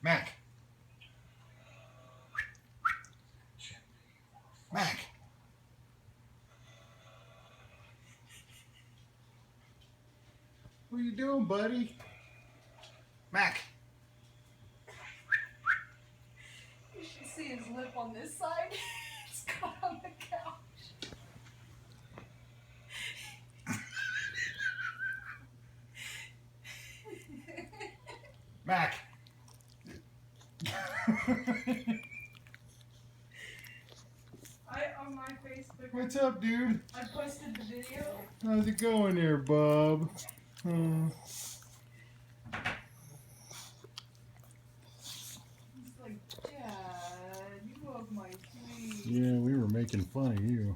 Mac. Mac. What are you doing, buddy? Mac. You should see his lip on this side. It's caught on the couch. Mac. On my Facebook, What's up, dude? I posted the video. How's it going there, Bob? He's like, Dad, you love my sleep. Yeah, we were making fun of you.